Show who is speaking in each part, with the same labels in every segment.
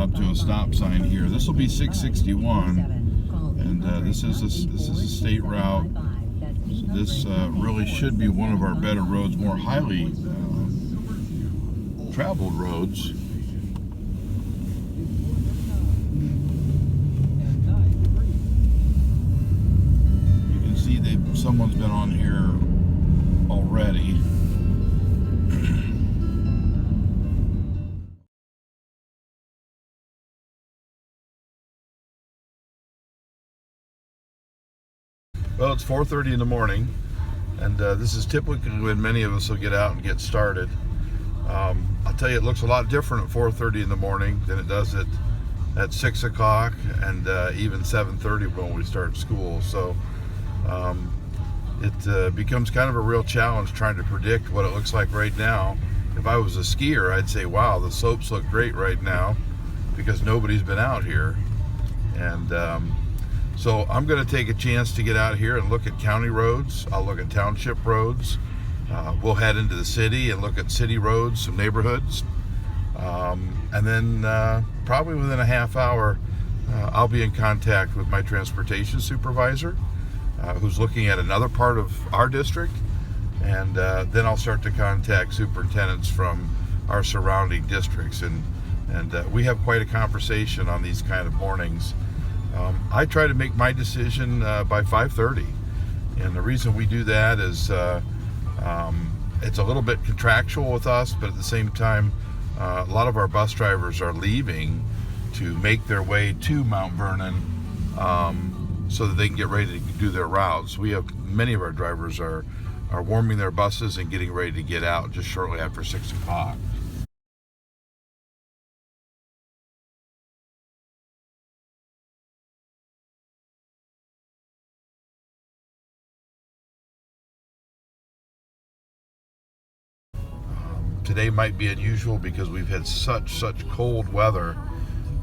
Speaker 1: coming up to a stop sign here. This will be 661, and this is a state route. So this really should be one of our better roads, more highly traveled roads. You can see someone's been on here already. Well, it's 4:30 in the morning, and this is typically when many of us will get out and get started. I'll tell you, it looks a lot different at 4:30 in the morning than it does at 6 o'clock and even 7:30 when we start school. So it becomes kind of a real challenge trying to predict what it looks like right now. If I was a skier, I'd say, wow, the slopes look great right now because nobody's been out here. And so I'm going to take a chance to get out here and look at county roads. I'll look at township roads. We'll head into the city and look at city roads, some neighborhoods. And then probably within a half hour, I'll be in contact with my transportation supervisor, who's looking at another part of our district. And then I'll start to contact superintendents from our surrounding districts. And we have quite a conversation on these kind of mornings. I try to make my decision by 5:30, and the reason we do that is it's a little bit contractual with us, but at the same time, a lot of our bus drivers are leaving to make their way to Mount Vernon so that they can get ready to do their routes. We have many of our drivers are warming their buses and getting ready to get out just shortly after 6 o'clock. Today might be unusual because we've had such cold weather.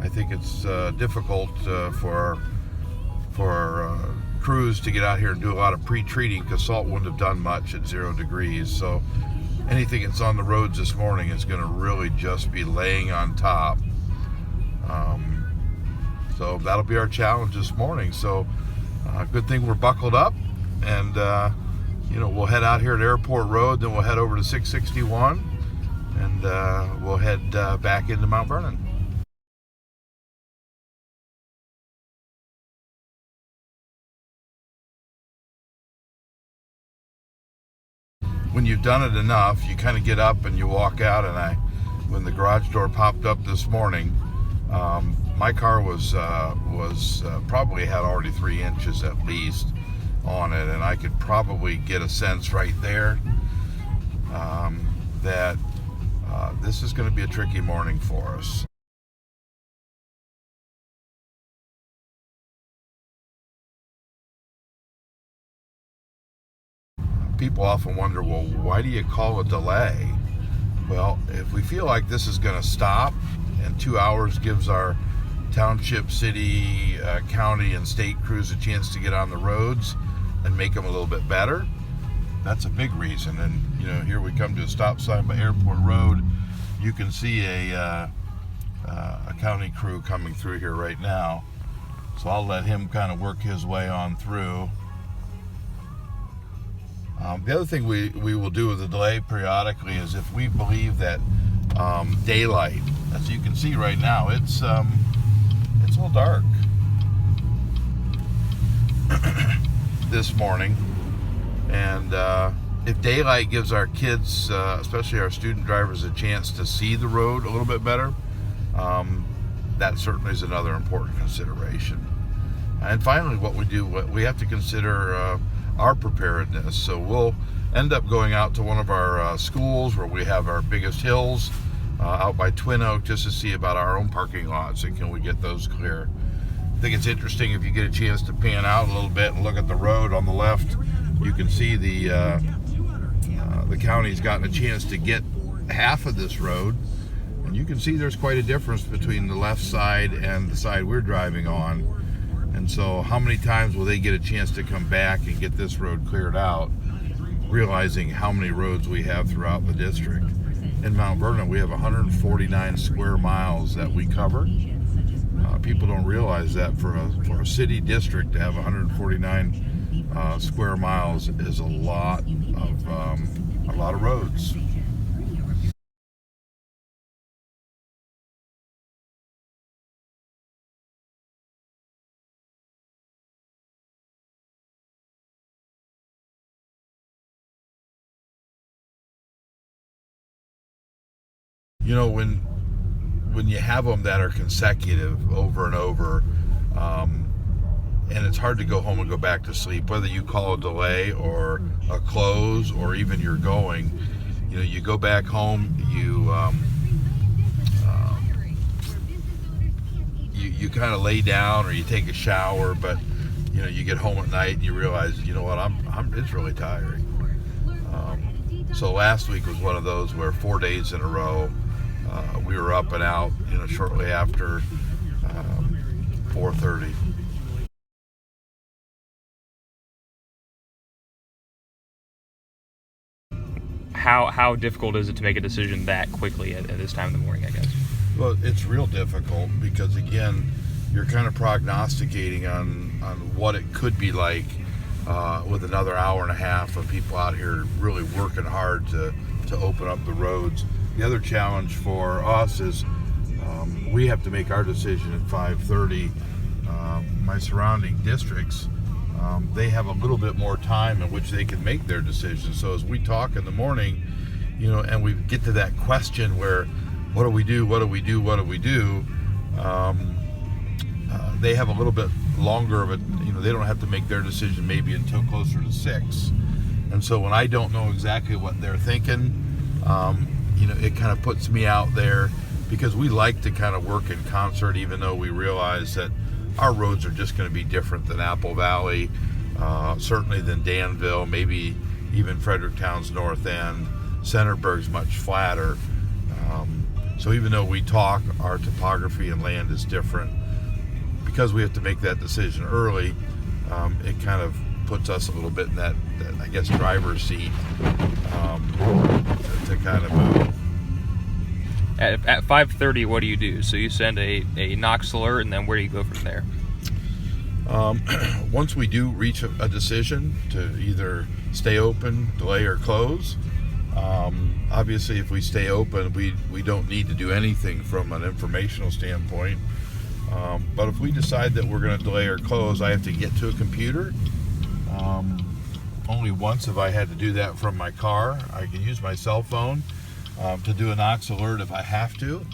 Speaker 1: I think it's difficult for crews to get out here and do a lot of pre-treating because salt wouldn't have done much at 0 degrees. So anything that's on the roads this morning is going to really just be laying on top. So that'll be our challenge this morning. So good thing we're buckled up, and we'll head out here at Airport Road, then we'll head over to 661. And we'll head back into Mount Vernon. When you've done it enough, you kind of get up and you walk out. And when the garage door popped up this morning, my car was probably had already 3 inches at least on it, and I could probably get a sense right there that this is going to be a tricky morning for us. People often wonder, well, why do you call a delay? Well, if we feel like this is going to stop and 2 hours gives our township, city, county, and state crews a chance to get on the roads and make them a little bit better, that's a big reason. And here we come to a stop sign by Airport Road. You can see a county crew coming through here right now. So I'll let him kind of work his way on through. The other thing we will do with the delay periodically is if we believe that daylight, as you can see right now, it's a little dark this morning. And if daylight gives our kids, especially our student drivers, a chance to see the road a little bit better, that certainly is another important consideration. And finally, what we have to consider our preparedness. So we'll end up going out to one of our schools where we have our biggest hills out by Twin Oak, just to see about our own parking lots and can we get those clear. I think it's interesting if you get a chance to pan out a little bit and look at the road on the left. You can see the county's gotten a chance to get half of this road, and you can see there's quite a difference between the left side and the side we're driving on. And so how many times will they get a chance to come back and get this road cleared out, realizing how many roads we have throughout the district? in Mount Vernon, we have 149 square miles that we cover. People don't realize that for a city district to have 149 square miles is a lot of roads. You know, when you have them that are consecutive over and over, and it's hard to go home and go back to sleep, whether you call a delay or a close or even you're going, you know, you go back home, you kind of lay down or you take a shower, but you know, you get home at night and you realize, you know what, it's really tiring. So last week was one of those where 4 days in a row, we were up and out, you know, shortly after 4:30.
Speaker 2: How difficult is it to make a decision that quickly at this time in the morning, I guess?
Speaker 1: Well, it's real difficult because, again, you're kind of prognosticating on what it could be like with another hour and a half of people out here really working hard to open up the roads. The other challenge for us is we have to make our decision at 5:30. My surrounding districts, they have a little bit more time in which they can make their decisions. So as we talk in the morning, you know, and we get to that question where, what do we do? What do we do? What do we do? They have a little bit longer of it. You know, they don't have to make their decision maybe until closer to 6. And so when I don't know exactly what they're thinking, you know, it kind of puts me out there, because we like to kind of work in concert, even though we realize that our roads are just going to be different than Apple Valley, certainly than Danville, maybe even Fredericktown's north end. Centerburg's much flatter. So even though we talk, our topography and land is different. Because we have to make that decision early, it kind of puts us a little bit in that I guess, driver's seat to kind of move.
Speaker 2: At 5:30, what do you do? So you send a Knox alert, and then where do you go from there?
Speaker 1: Once we do reach a decision to either stay open, delay, or close, obviously if we stay open, we don't need to do anything from an informational standpoint. But if we decide that we're going to delay or close, I have to get to a computer. Only once have I had to do that from my car. I can use my cell phone to do a Knox alert if I have to.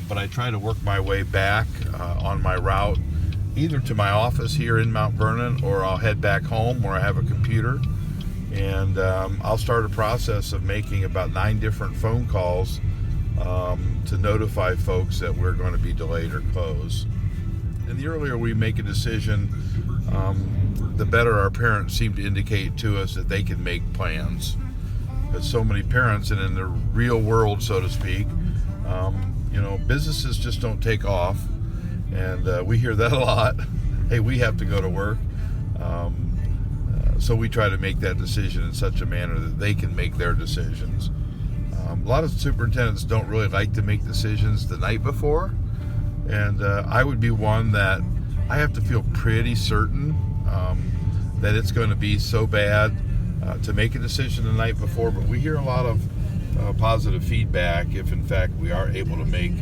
Speaker 1: But I try to work my way back on my route, either to my office here in Mount Vernon, or I'll head back home where I have a computer. And I'll start a process of making about 9 different phone calls to notify folks that we're going to be delayed or closed. And the earlier we make a decision, the better our parents seem to indicate to us that they can make plans. Because so many parents, and in the real world, so to speak, you know, businesses just don't take off. And we hear that a lot. Hey, we have to go to work. So we try to make that decision in such a manner that they can make their decisions. A lot of superintendents don't really like to make decisions the night before. And I would be one that I have to feel pretty certain that it's going to be so bad to make a decision the night before. But we hear a lot of positive feedback if, in fact, we are able to make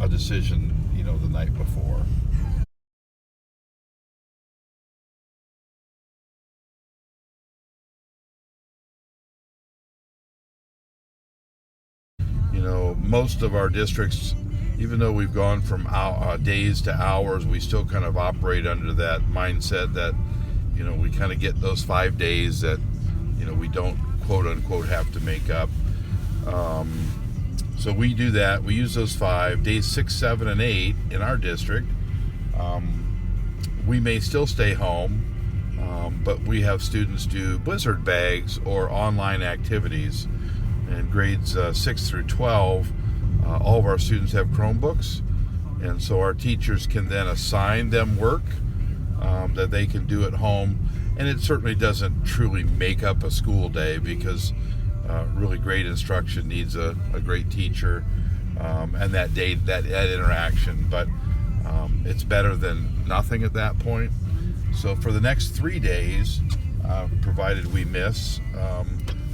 Speaker 1: a decision, you know, the night before. You know, most of our districts, even though we've gone from days to hours, we still kind of operate under that mindset that, you know, we kind of get those 5 days that, you know, we don't quote unquote have to make up. So we do that. We use those 5 days, 6, 7, and 8 in our district. We may still stay home, but we have students do blizzard bags or online activities. In grades 6 through 12, all of our students have Chromebooks, and so our teachers can then assign them work that they can do at home. And it certainly doesn't truly make up a school day, because really great instruction, needs a great teacher, and that interaction. But it's better than nothing at that point. So for the next 3 days, provided we miss,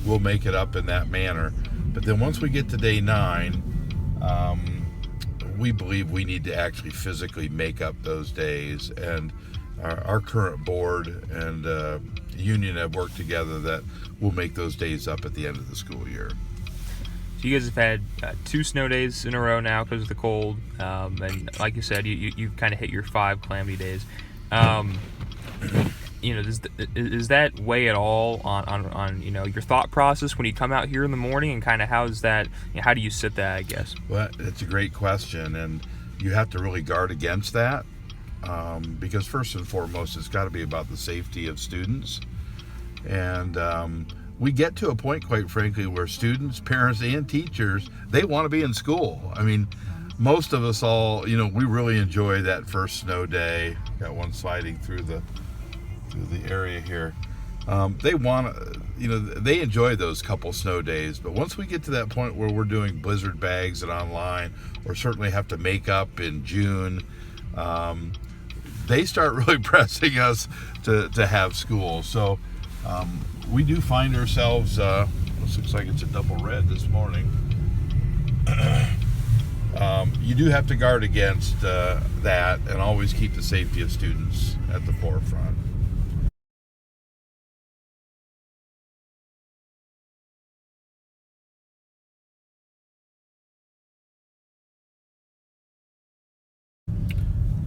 Speaker 1: we'll make it up in that manner. But then once we get to day 9, we believe we need to actually physically make up those days. And our current board and union have worked together that we'll make those days up at the end of the school year.
Speaker 2: So you guys have had 2 snow days in a row now because of the cold, and like you said, you've kind of hit your 5 calamity days. Does that weigh at all on your thought process when you come out here in the morning, and kind of how do you sit that, I guess? Well,
Speaker 1: it's a great question, and you have to really guard against that, because first and foremost, it's got to be about the safety of students. And we get to a point, quite frankly, where students, parents, and teachers, they want to be in school. I mean, most of us all, we really enjoy that first snow day. Got one sliding through the area here. They enjoy those couple snow days, but once we get to that point where we're doing blizzard bags and online, or certainly have to make up in June, they start really pressing us to have school. So we do find ourselves, this looks like it's a double red this morning. You do have to guard against that, and always keep the safety of students at the forefront.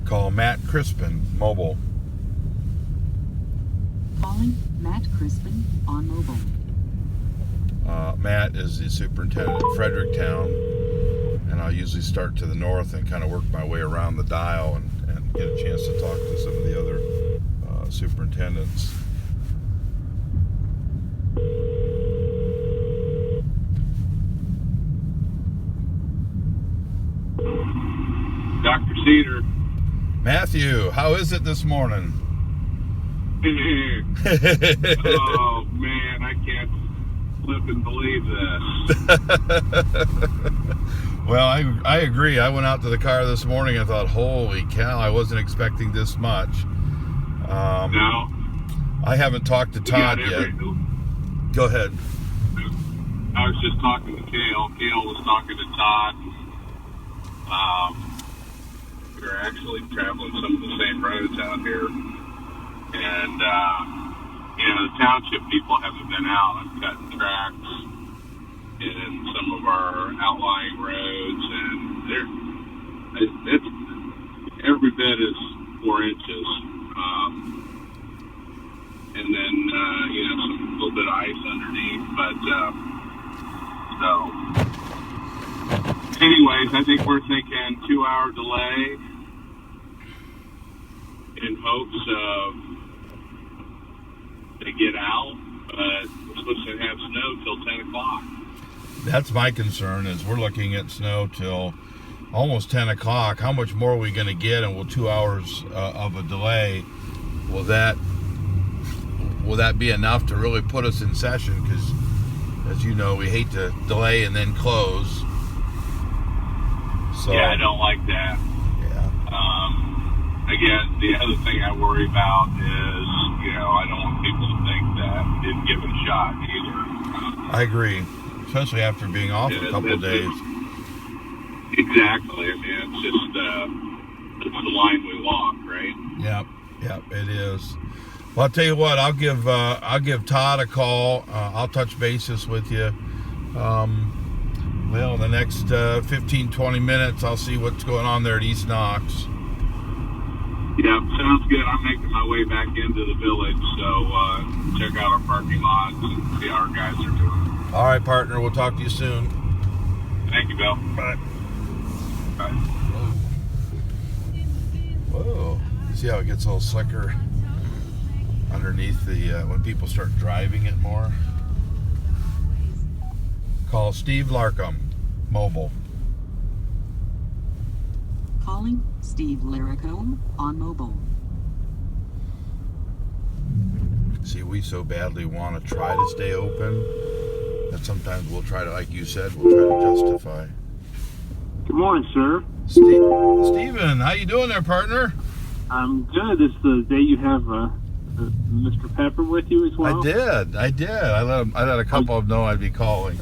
Speaker 1: Call Matt Crispin, mobile.
Speaker 3: Calling Matt Crispin on mobile.
Speaker 1: Matt is the superintendent of Fredericktown, and I'll usually start to the north and kind of work my way around the dial and get a chance to talk to some of the other superintendents.
Speaker 4: Dr. Seder.
Speaker 1: Matthew, how is it this morning?
Speaker 4: Oh man, I can't flip and believe this.
Speaker 1: Well, I agree. I went out to the car this morning and thought, holy cow, I wasn't expecting this much.
Speaker 4: No.
Speaker 1: I haven't talked to Todd yet. Go ahead.
Speaker 4: I was just talking to Kale. Kale was talking to Todd. We're actually traveling some of the same roads out here. And, the township people haven't been out and cutting tracks in some of our outlying roads, and it's every bit is 4 inches. And then, some little bit of ice underneath, so anyways, I think we're thinking 2-hour delay in hopes of they get out, but we're supposed to have snow till 10 o'clock.
Speaker 1: That's my concern, is we're looking at snow till almost 10 o'clock. How much more are we going to get, and will 2 hours of a delay, will that be enough to really put us in session? Because, as you know, we hate to delay and then close. So,
Speaker 4: yeah, I don't like that.
Speaker 1: Yeah.
Speaker 4: Again, the other thing I worry about is, I don't want people to think that we didn't give it a shot either.
Speaker 1: I agree, especially after being off a couple of days.
Speaker 4: Exactly. I mean, it's just it's the line we walk, right?
Speaker 1: Yep, it is. Well, I'll tell you what. I'll give Todd a call. I'll touch bases with you. In the next 15-20 minutes, I'll see what's going on there at East Knox.
Speaker 4: Yeah, sounds good. I'm making my way back into the village, so check out our parking lots and see how our guys are doing.
Speaker 1: All right, partner. We'll talk to you soon.
Speaker 4: Thank you, Bill.
Speaker 1: Bye.
Speaker 4: Bye.
Speaker 1: Whoa. See how it gets a little slicker underneath the when people start driving it more? Call Steve Larkham, mobile.
Speaker 3: Calling Steve Larkham on mobile.
Speaker 1: See, we so badly want to try to stay open, that sometimes we'll try to, like you said, we'll try to justify.
Speaker 5: Good morning, sir.
Speaker 1: Steven, how you doing there, partner?
Speaker 5: I'm good. It's the day you have Mr. Pepper with you as well?
Speaker 1: I did. I let a couple of them know I'd be calling.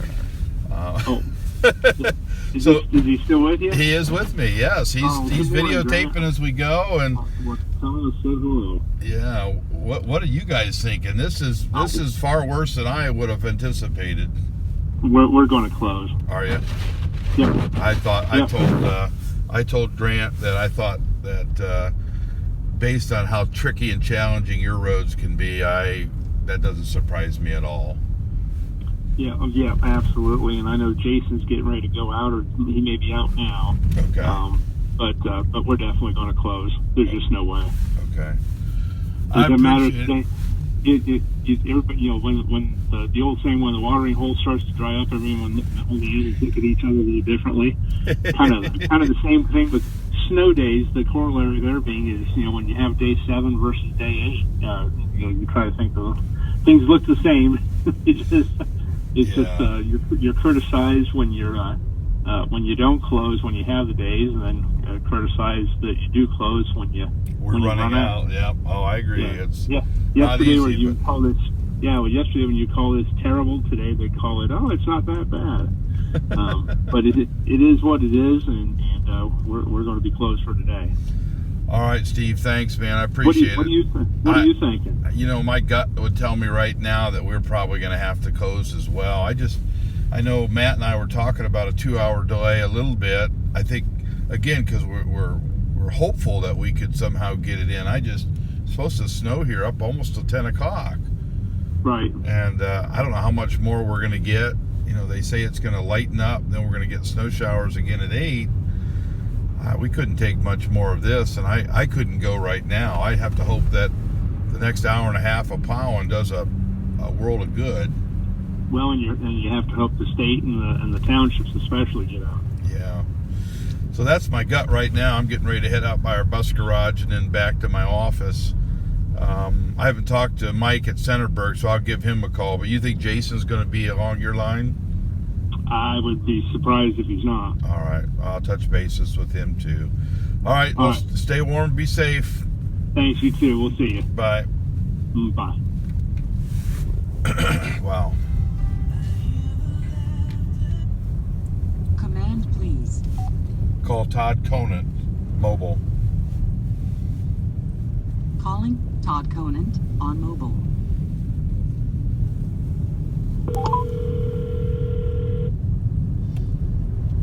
Speaker 5: Is
Speaker 1: So
Speaker 5: he still with you?
Speaker 1: he is with me. Yes, he's
Speaker 5: Good morning,
Speaker 1: videotaping
Speaker 5: Grant.
Speaker 1: as we go, and
Speaker 5: Well, tell us say hello.
Speaker 1: yeah. What are you guys thinking? This is far worse than I would have anticipated.
Speaker 5: We're going to close.
Speaker 1: Are you?
Speaker 5: Yeah.
Speaker 1: I told Grant that I thought that based on how tricky and challenging your roads can be, that doesn't surprise me at all.
Speaker 5: Yeah, absolutely. And I know Jason's getting ready to go out, or he may be out now.
Speaker 1: Okay.
Speaker 5: But we're definitely going to close. There's just no way.
Speaker 1: Okay.
Speaker 5: It doesn't matter. Everybody, when the old saying, when the watering hole starts to dry up, everyone only uses look at each other a little differently. kind of the same thing with snow days. The corollary there being is, when you have day 7 versus day 8, you try to think things look the same. You're criticized when you don't close when you have the days, and then criticized that you do close when you
Speaker 1: running
Speaker 5: run out.
Speaker 1: Yeah. Oh, I agree. It's not
Speaker 5: Yesterday,
Speaker 1: easy,
Speaker 5: when you
Speaker 1: but-
Speaker 5: call this, yesterday when you call this terrible, today they call it, it's not that bad. But it is what it is, and we're going to be closed for today.
Speaker 1: All right, Steve. Thanks, man. I appreciate it.
Speaker 5: What are you thinking?
Speaker 1: My gut would tell me right now that we're probably going to have to close as well. I know Matt and I were talking about a 2-hour delay a little bit. I think, again, because we're hopeful that we could somehow get it in. It's supposed to snow here up almost till 10 o'clock.
Speaker 5: Right.
Speaker 1: And I don't know how much more we're going to get. They say it's going to lighten up, then we're going to get snow showers again at 8. We couldn't take much more of this, and I couldn't go right now. I have to hope that the next hour and a half of plowing does a world of good.
Speaker 5: Well, and you have to help the state and the townships especially get out.
Speaker 1: Yeah. So that's my gut right now. I'm getting ready to head out by our bus garage and then back to my office. I haven't talked to Mike at Centerburg, so I'll give him a call. But you think Jason's going to be along your line?
Speaker 5: I would be surprised if he's not.
Speaker 1: All right. I'll touch bases with him too. All right.
Speaker 5: All
Speaker 1: Well,
Speaker 5: right.
Speaker 1: Stay warm. Be safe.
Speaker 5: Thanks, you too. We'll see you.
Speaker 1: Bye.
Speaker 5: Bye.
Speaker 1: Wow.
Speaker 3: Command, please.
Speaker 1: Call Todd Conant, mobile.
Speaker 3: Calling Todd Conant on mobile.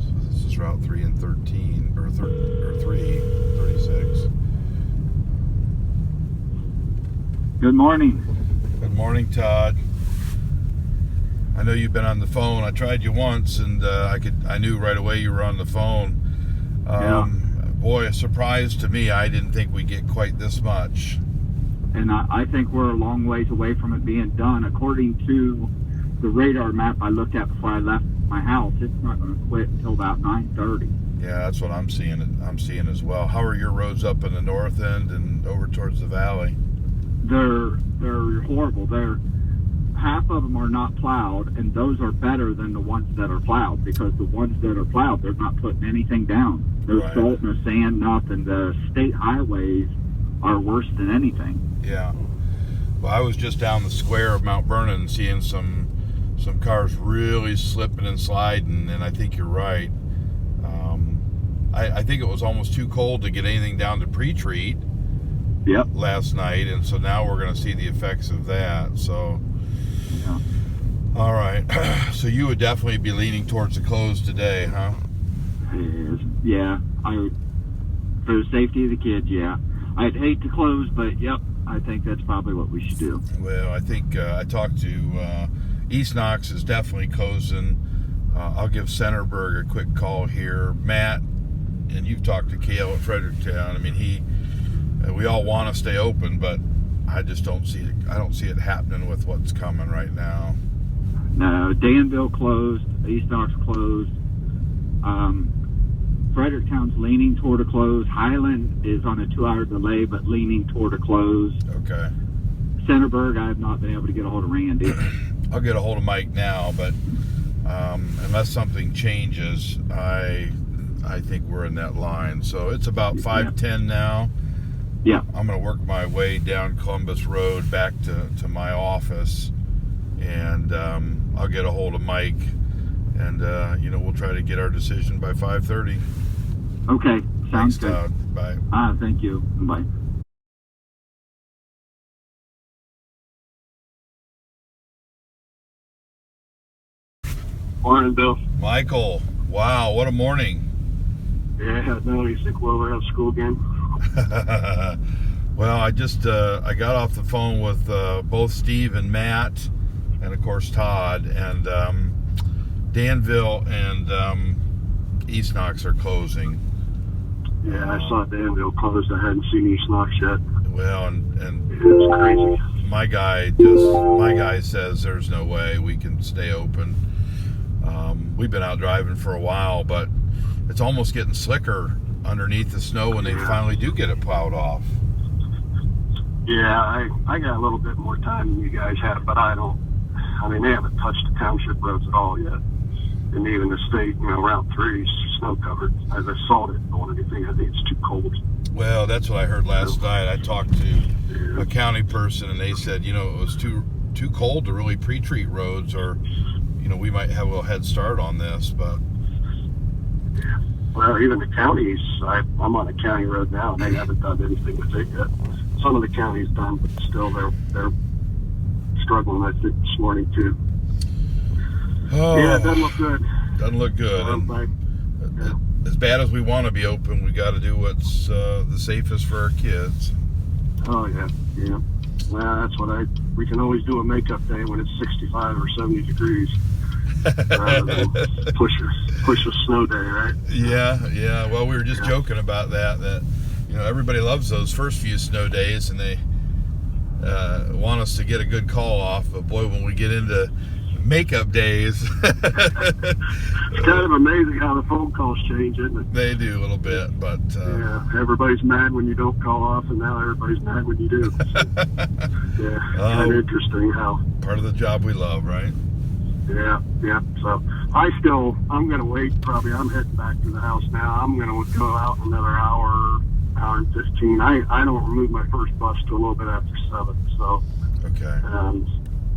Speaker 1: So this is Route 3 and 13, or 36.
Speaker 5: Good morning.
Speaker 1: Good morning, Todd. I know you've been on the phone. I tried you once, and I knew right away you were on the phone. Boy, a surprise to me. I didn't think we'd get quite this much.
Speaker 6: And I think we're a long ways away from it being done. According to the radar map I looked at before I left my house, it's not going to quit until about 9:30.
Speaker 1: Yeah, that's what I'm seeing. I'm seeing as well. How are your roads up in the north end and over towards the valley?
Speaker 6: They're horrible. Half of them are not plowed, and those are better than the ones that are plowed, because the ones that are plowed, they're not putting anything down. No
Speaker 1: Right.
Speaker 6: salt, no sand, nothing. The state highways are worse than anything.
Speaker 1: Yeah. Well, I was just down the square of Mount Vernon seeing some cars really slipping and sliding, and I think you're right. I think it was almost too cold to get anything down to pre-treat
Speaker 6: Yep.
Speaker 1: last night, and so now we're going to see the effects of that. So,
Speaker 6: Yeah.
Speaker 1: all right. So you would definitely be leaning towards the close today, huh?
Speaker 6: Yeah. For the safety of the kids, yeah. I'd hate to close, but yep, I think that's probably what we should do.
Speaker 1: Well, I think I talked to East Knox is definitely closing. I'll give Centerburg a quick call here. Matt, and you've talked to Cale at Fredericktown. I mean, we all want to stay open, but I just don't see it. I don't see it happening with what's coming right now.
Speaker 6: No, Danville closed, East Knox closed. Fredericktown's leaning toward a close. Highland is on a 2-hour delay, but leaning toward a close.
Speaker 1: Okay.
Speaker 6: Centerburg, I have not been able to get a hold of Randy.
Speaker 1: I'll get a hold of Mike now, but unless something changes, I think we're in that line. So it's about 5:10 now.
Speaker 6: Yeah.
Speaker 1: I'm going to work my way down Columbus Road back to my office, and I'll get a hold of Mike, and we'll try to get our decision by 5:30.
Speaker 6: Okay. Sounds
Speaker 1: Thanks,
Speaker 6: good.
Speaker 1: Todd. Bye.
Speaker 6: Thank you. Bye.
Speaker 7: Morning, Bill.
Speaker 1: Michael, wow, what a morning.
Speaker 7: Yeah, no, you think we'll ever have school again?
Speaker 1: Well, I just I got off the phone with both Steve and Matt, and of course Todd, and Danville and East Knox are closing.
Speaker 7: Yeah, I saw Danville closed. I hadn't seen East Knox yet.
Speaker 1: Well, and
Speaker 7: It's crazy.
Speaker 1: my guy says there's no way we can stay open. We've been out driving for a while, but it's almost getting slicker underneath the snow when they finally do get it plowed off.
Speaker 7: Yeah, I got a little bit more time than you guys have, but I mean, they haven't touched the township roads at all yet. And even the state, Route 3 is snow covered. As I saw it on anything, I think it's too cold.
Speaker 1: Well, that's what I heard last night. I talked to a county person, and they said, it was too cold to really pre-treat roads, or, we might have a little head start on this, but...
Speaker 7: Yeah. Well, even the counties, I'm on a county road now, and they haven't done anything with it yet. Some of the counties done, but still they're struggling, I think, this morning, too.
Speaker 1: Oh,
Speaker 7: yeah, it doesn't look good.
Speaker 1: Doesn't look good. And as bad as we want to be open, we got to do what's the safest for our kids.
Speaker 7: Oh, yeah. Well, that's what we can always do a makeup day when it's 65 or 70 degrees. Rather than push a snow day, right?
Speaker 1: Yeah. Well, we were just joking about that everybody loves those first few snow days, and they want us to get a good call off. But boy, when we get into makeup days,
Speaker 7: it's kind of amazing how the phone calls change, isn't it?
Speaker 1: They do a little bit, but
Speaker 7: everybody's mad when you don't call off, and now everybody's mad when you do. Kind of interesting how
Speaker 1: part of the job we love, right?
Speaker 7: Yeah. So I'm going to wait. Probably I'm heading back to the house now. I'm going to go out another hour and 15. I don't remove my first bus till a little bit after 7. So
Speaker 1: okay.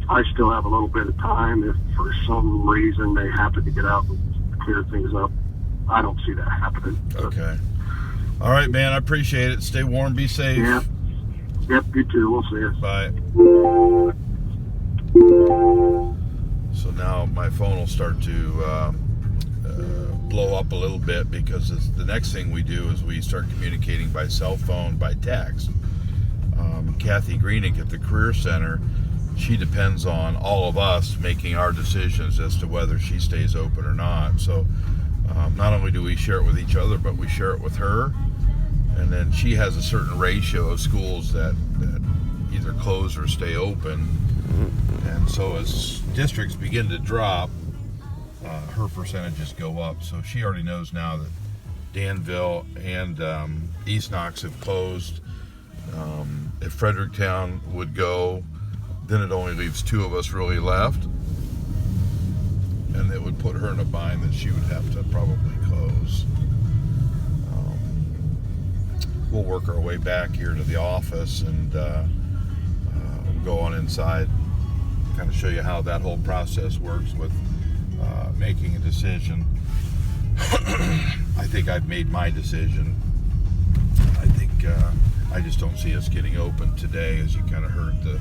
Speaker 7: I still have a little bit of time if for some reason they happen to get out and clear things up. I don't see that happening.
Speaker 1: Okay. All right, man. I appreciate it. Stay warm. Be safe.
Speaker 7: Yeah. Yep. You too. We'll see you.
Speaker 1: Bye. So now my phone will start to blow up a little bit, because the next thing we do is we start communicating by cell phone, by text. Kathy Greenick at the Career Center, she depends on all of us making our decisions as to whether she stays open or not. So not only do we share it with each other, but we share it with her. And then she has a certain ratio of schools that either close or stay open. And so as districts begin to drop, her percentages go up. So she already knows now that Danville and East Knox have closed. If Fredericktown would go, then it only leaves 2 of us really left. And it would put her in a bind that she would have to probably close. We'll work our way back here to the office, and go on inside, kind of show you how that whole process works with making a decision. I think I've made my decision. I think I just don't see us getting open today, as you kind of heard the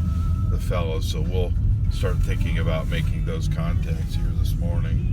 Speaker 1: fellows. So we'll start thinking about making those contacts here this morning.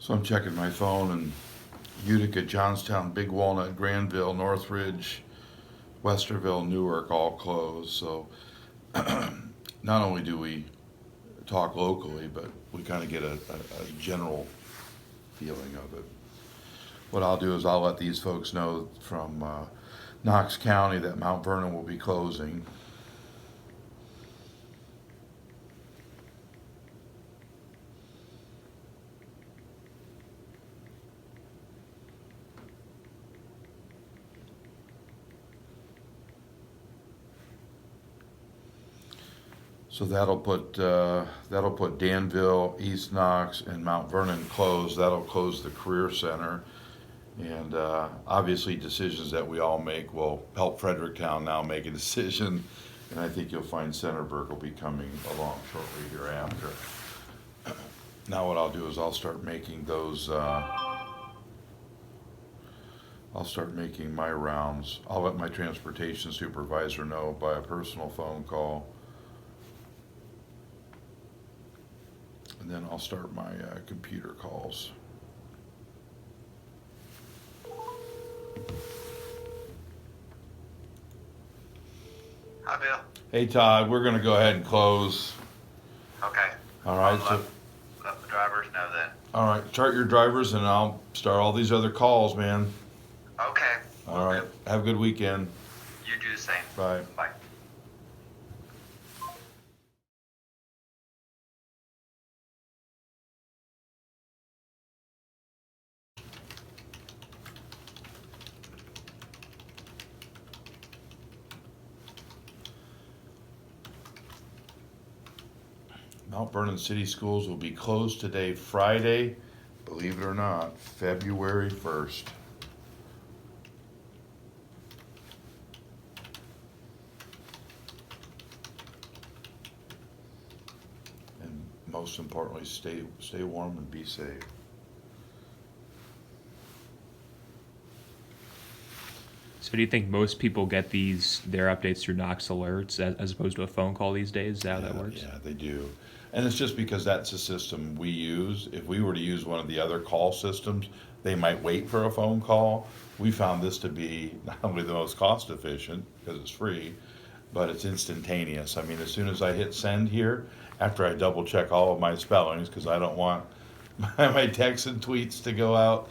Speaker 1: So I'm checking my phone, and Utica, Johnstown, Big Walnut, Granville, Northridge, Westerville, Newark all closed. So not only do we talk locally, but we kind of get a general feeling of it. What I'll do is I'll let these folks know from Knox County that Mount Vernon will be closing. So that'll put Danville, East Knox, and Mount Vernon closed. That'll close the Career Center, and obviously decisions that we all make will help Fredericktown now make a decision, and I think you'll find Centerburg will be coming along shortly hereafter. Now what I'll do is I'll start making those. I'll start making my rounds. I'll let my transportation supervisor know by a personal phone call. And then I'll start my computer calls.
Speaker 8: Hi, Bill.
Speaker 1: Hey, Todd, we're going to go ahead and close.
Speaker 8: Okay.
Speaker 1: All right.
Speaker 8: Let the drivers know then.
Speaker 1: All right. Chart your drivers, and I'll start all these other calls, man.
Speaker 8: Okay.
Speaker 1: All right. Have a good weekend.
Speaker 8: You do the same.
Speaker 1: Bye.
Speaker 8: Bye.
Speaker 1: Mount Vernon City Schools will be closed today, Friday, believe it or not, February 1st. And most importantly, stay warm and be safe.
Speaker 2: So do you think most people get their updates through Knox alerts as opposed to a phone call these days? Is that how that works?
Speaker 1: Yeah, they do. And it's just because that's the system we use. If we were to use one of the other call systems, they might wait for a phone call. We found this to be not only the most cost efficient, because it's free, but it's instantaneous. I mean, as soon as I hit send here, after I double check all of my spellings, because I don't want my texts and tweets to go out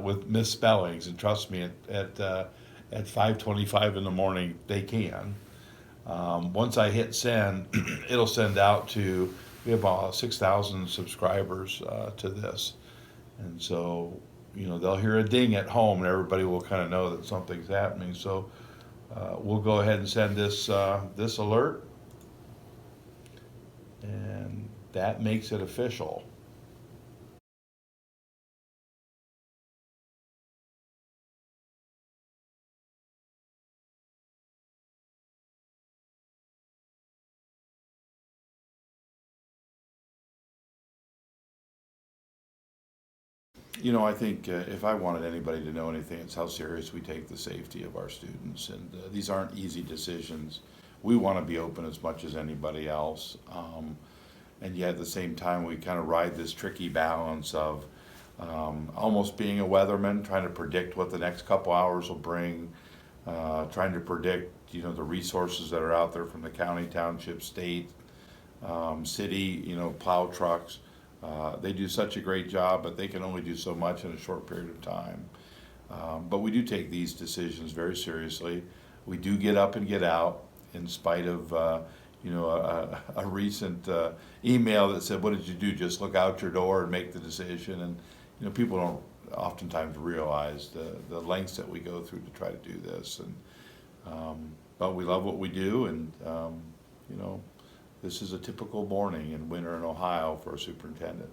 Speaker 1: with misspellings, and trust me, at 5:25 in the morning, they can. Once I hit send, it'll send out to, we have about 6,000 subscribers to this. And so, you know, they'll hear a ding at home and everybody will kind of know that something's happening. So we'll go ahead and send this alert, and that makes it official. You know, I think if I wanted anybody to know anything, it's how serious we take the safety of our students. And these aren't easy decisions. We want to be open as much as anybody else. And yet at the same time, we kind of ride this tricky balance of almost being a weatherman, trying to predict what the next couple hours will bring, trying to predict, you know, the resources that are out there from the county, township, state, city, you know, plow trucks. They do such a great job, but they can only do so much in a short period of time. But we do take these decisions very seriously. We do get up and get out, in spite of you know, a recent email that said, "What did you do? Just look out your door and make the decision." And you know, people don't oftentimes realize the lengths that we go through to try to do this. And but we love what we do, and you know. This is a typical morning in winter in Ohio for a superintendent.